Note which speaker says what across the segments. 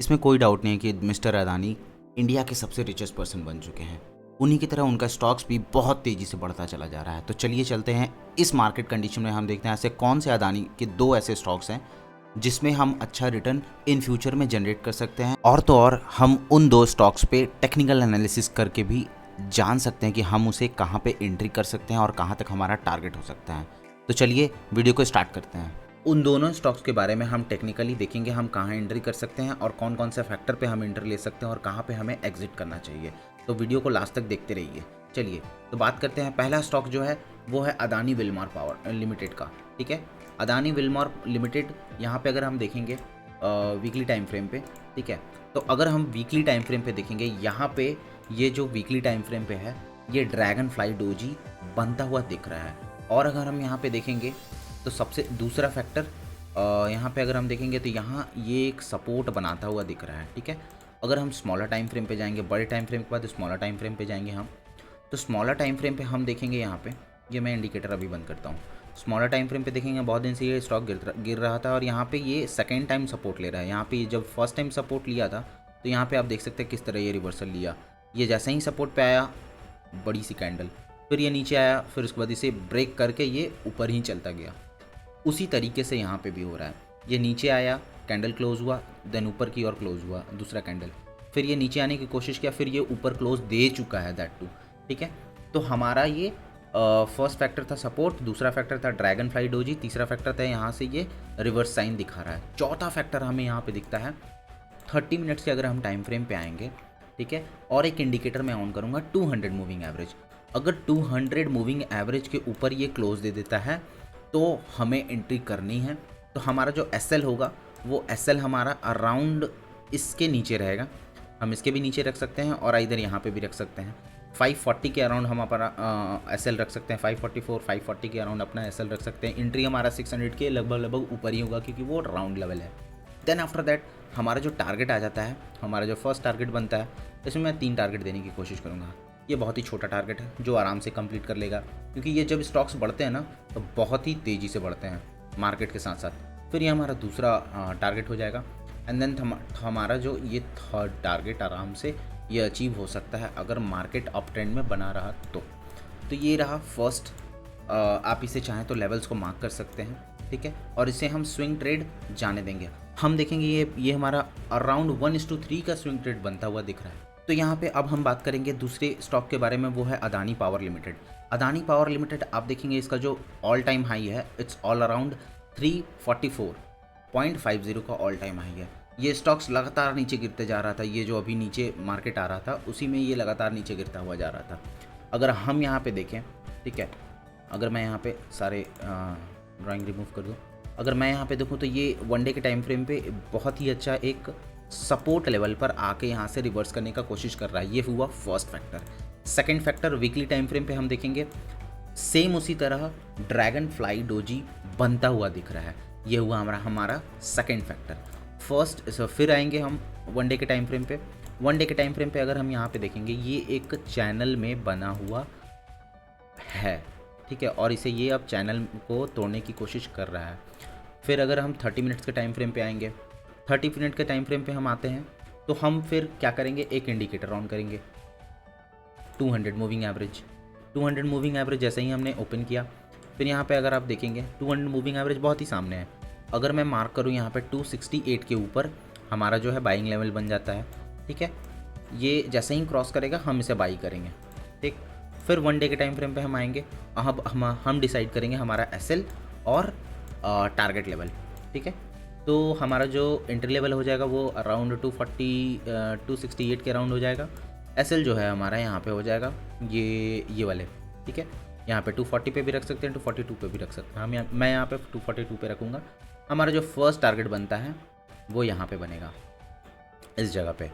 Speaker 1: इसमें कोई डाउट नहीं है कि मिस्टर अदानी इंडिया के सबसे रिचेस्ट पर्सन बन चुके हैं। उन्हीं की तरह उनका स्टॉक्स भी बहुत तेज़ी से बढ़ता चला जा रहा है। तो चलिए चलते हैं इस मार्केट कंडीशन में, हम देखते हैं ऐसे कौन से अदानी के दो ऐसे स्टॉक्स हैं जिसमें हम अच्छा रिटर्न इन फ्यूचर में जनरेट कर सकते हैं। और तो और हम उन दो स्टॉक्स पे टेक्निकल एनालिसिस करके भी जान सकते हैं कि हम उसे कहाँ पे एंट्री कर सकते हैं और कहाँ तक हमारा टारगेट हो सकता है। तो चलिए वीडियो को स्टार्ट करते हैं। उन दोनों स्टॉक्स के बारे में हम टेक्निकली देखेंगे, हम कहाँ एंट्री कर सकते हैं और कौन कौन से फैक्टर पे हम एंट्री ले सकते हैं और कहाँ पे हमें एग्जिट करना चाहिए। तो वीडियो को लास्ट तक देखते रहिए। चलिए तो बात करते हैं। पहला स्टॉक जो है वो है अदानी विल्मार पावर लिमिटेड का। ठीक है, अदानी विल्मार लिमिटेड, यहाँ पे अगर हम देखेंगे वीकली टाइम फ्रेम पे, ठीक है, तो अगर हम वीकली टाइम फ्रेम पे देखेंगे, यहाँ पे ये जो वीकली टाइम फ्रेम पे है ये ड्रैगन फ्लाई डोजी बनता हुआ दिख रहा है। और अगर हम यहाँ पे देखेंगे तो सबसे दूसरा फैक्टर यहाँ पे अगर हम देखेंगे तो यहाँ ये एक सपोर्ट बनाता हुआ दिख रहा है। ठीक है, अगर हम स्मॉलर टाइम फ्रेम पे जाएंगे, बड़े टाइम फ्रेम के बाद स्मॉलर टाइम फ्रेम पे जाएंगे हम, तो स्मॉलर टाइम फ्रेम पे हम देखेंगे यहाँ पे, ये मैं इंडिकेटर अभी बंद करता हूँ। स्मॉलर टाइम फ्रेम पे देखेंगे बहुत दिन से ये स्टॉक गिर रहा था और यहाँ पे ये सेकेंड टाइम सपोर्ट ले रहा है। यहाँ पे जब फर्स्ट टाइम सपोर्ट लिया था तो यहाँ पे आप देख सकते हैं किस तरह ये रिवर्सल लिया। ये जैसे ही सपोर्ट पे आया बड़ी सी कैंडल, फिर ये नीचे आया, फिर उसके बाद इसे ब्रेक करके ये ऊपर ही चलता गया। उसी तरीके से यहाँ पे भी हो रहा है। ये नीचे आया, कैंडल क्लोज हुआ, देन ऊपर की ओर क्लोज हुआ दूसरा कैंडल, फिर ये नीचे आने की कोशिश किया, फिर ये ऊपर क्लोज दे चुका है दैट टू। ठीक है, तो हमारा ये फर्स्ट फैक्टर था सपोर्ट, दूसरा फैक्टर था ड्रैगन फ्लाई डोजी, तीसरा फैक्टर था यहाँ से ये रिवर्स साइन दिखा रहा है, चौथा फैक्टर हमें यहाँ पे दिखता है 30 मिनट्स के अगर हम टाइम फ्रेम पे आएंगे। ठीक है, और एक इंडिकेटर मैं ऑन करूँगा 200 मूविंग एवरेज। अगर 200 मूविंग एवरेज के ऊपर ये क्लोज दे देता है तो हमें एंट्री करनी है। तो हमारा जो एसएल होगा वो एसएल हमारा अराउंड इसके नीचे रहेगा, हम इसके भी नीचे रख सकते हैं और इधर यहाँ पे भी रख सकते हैं। 540 के अराउंड हम अपना एसएल रख सकते हैं, 544 540 के अराउंड अपना एसएल रख सकते हैं। एंट्री हमारा 600 के लगभग ऊपर ही होगा क्योंकि वो राउंड लेवल है। देन आफ्टर दैट हमारा जो टारगेट आ जाता है, हमारा जो फर्स्ट टारगेट बनता है, इसमें मैं 3 टारगेट देने की कोशिश करूँगा। ये बहुत ही छोटा टारगेट है जो आराम से कंप्लीट कर लेगा, क्योंकि ये जब स्टॉक्स बढ़ते हैं ना तो बहुत ही तेज़ी से बढ़ते हैं मार्केट के साथ साथ। फिर ये हमारा दूसरा टारगेट हो जाएगा एंड देन हमारा जो ये थर्ड टारगेट आराम से ये अचीव हो सकता है अगर मार्केट अप ट्रेंड में बना रहा तो ये रहा फर्स्ट। आप इसे चाहें तो लेवल्स को मार्क कर सकते हैं। ठीक है, और इसे हम स्विंग ट्रेड जाने देंगे। हम देखेंगे ये हमारा अराउंड 1:3 का स्विंग ट्रेड बनता हुआ दिख रहा है। तो यहाँ पे अब हम बात करेंगे दूसरे स्टॉक के बारे में, वो है Adani power limited. Adani power limited आप देखेंगे इसका जो ऑल टाइम हाई है इट्स ऑल अराउंड 344.50 का ऑल टाइम हाई है। ये स्टॉक्स लगातार नीचे गिरते जा रहा था, ये जो अभी नीचे मार्केट आ रहा था उसी में ये लगातार नीचे गिरता हुआ जा रहा था। अगर हम यहाँ पे देखें, ठीक है, अगर मैं यहाँ पे सारे ड्राइंग रिमूव कर दूँ, अगर मैं यहाँ पे देखूँ तो ये वन डे के टाइम फ्रेम पे बहुत ही अच्छा एक सपोर्ट लेवल पर आके यहाँ से रिवर्स करने का कोशिश कर रहा है। ये हुआ first factor. Second factor weekly time frame पे हम देखेंगे सेम उसी तरह ड्रैगन फ्लाई डोजी बनता हुआ दिख रहा है। ये हुआ हमारा सेकंड फैक्टर। फर्स्ट फिर आएंगे हम वन डे के टाइम फ्रेम पे। वन डे के टाइम फ्रेम पे अगर हम यहाँ पे देखेंगे ये एक चैनल में बना हुआ है। ठीक है, और इसे ये अब चैनल को तोड़ने की कोशिश कर रहा है। फिर अगर हम 30 मिनट्स के टाइम फ्रेम पे आएंगे, 30 मिनट के टाइम फ्रेम पे हम आते हैं तो हम फिर क्या करेंगे, एक इंडिकेटर ऑन करेंगे 200 मूविंग एवरेज। 200 मूविंग एवरेज जैसे ही हमने ओपन किया, फिर यहाँ पे अगर आप देखेंगे 200 मूविंग एवरेज बहुत ही सामने है। अगर मैं मार्क करूँ यहाँ पे 268 के ऊपर हमारा जो है बाइंग लेवल बन जाता है। ठीक है, ये जैसे ही क्रॉस करेगा हम इसे बाई करेंगे। ठीक, फिर वन डे के टाइम फ्रेम पे हम आएंगे, अब हम डिसाइड करेंगे हमारा एसएल और टारगेट लेवल। ठीक है, तो हमारा जो एंट्री लेवल हो जाएगा वो अराउंड 268 के अराउंड हो जाएगा। एसएल जो है हमारा यहाँ पे हो जाएगा ये वाले। ठीक है, यहाँ पे 240 पे भी रख सकते हैं, 242 पे भी रख सकते हैं। मैं यहाँ पे 242 पे रखूँगा। हमारा जो फर्स्ट टारगेट बनता है वो यहाँ पे बनेगा इस जगह पे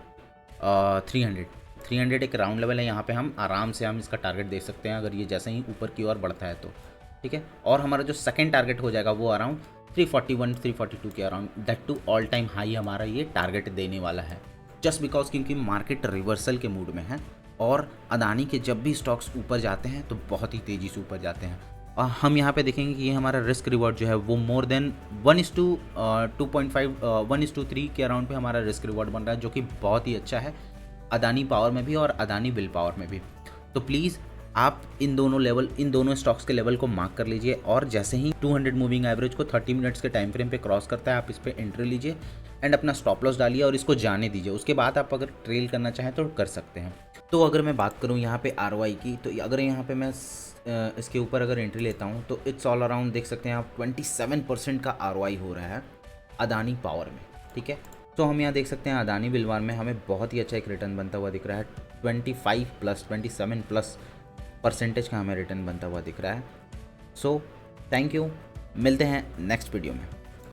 Speaker 1: 300 एक राउंड लेवल है। यहाँ पे हम आराम से हम इसका टारगेट दे सकते हैं अगर ये जैसे ही ऊपर की ओर बढ़ता है तो। ठीक है, और हमारा जो सेकंड टारगेट हो जाएगा वो अराउंड 341 342 के around, that too all time high हमारा ये टारगेट देने वाला है। जस्ट बिकॉज क्योंकि मार्केट रिवर्सल के मूड में है और अदानी के जब भी स्टॉक्स ऊपर जाते हैं तो बहुत ही तेज़ी से ऊपर जाते हैं। और हम यहाँ पे देखेंगे कि ये हमारा रिस्क रिवॉर्ड जो है वो मोर देन 1:2.5 1:3 के अराउंड पे हमारा रिस्क रिवॉर्ड बन रहा है, जो कि बहुत ही अच्छा है अदानी पावर में भी और अदानी विल पावर में भी। तो प्लीज़ आप इन दोनों स्टॉक्स के लेवल को मार्क कर लीजिए, और जैसे ही 200 मूविंग एवरेज को 30 मिनट्स के टाइम फ्रेम पे क्रॉस करता है, आप इस पर एंट्री लीजिए एंड अपना स्टॉप लॉस डालिए और इसको जाने दीजिए। उसके बाद आप अगर ट्रेल करना चाहें तो कर सकते हैं। तो अगर मैं बात करूं यहाँ पे ROI की, तो अगर यहाँ पे मैं इसके ऊपर अगर एंट्री लेता हूँ तो इट्स ऑल अराउंड देख सकते हैं आप 27% का ROI हो रहा है अदानी पावर में, ठीक है। तो हम यहाँ देख सकते हैं अदानी विलवार में हमें बहुत ही अच्छा एक रिटर्न बनता हुआ दिख रहा है, 27+ का हमें रिटर्न बनता हुआ दिख रहा है। सो थैंक यू, मिलते हैं नेक्स्ट वीडियो में।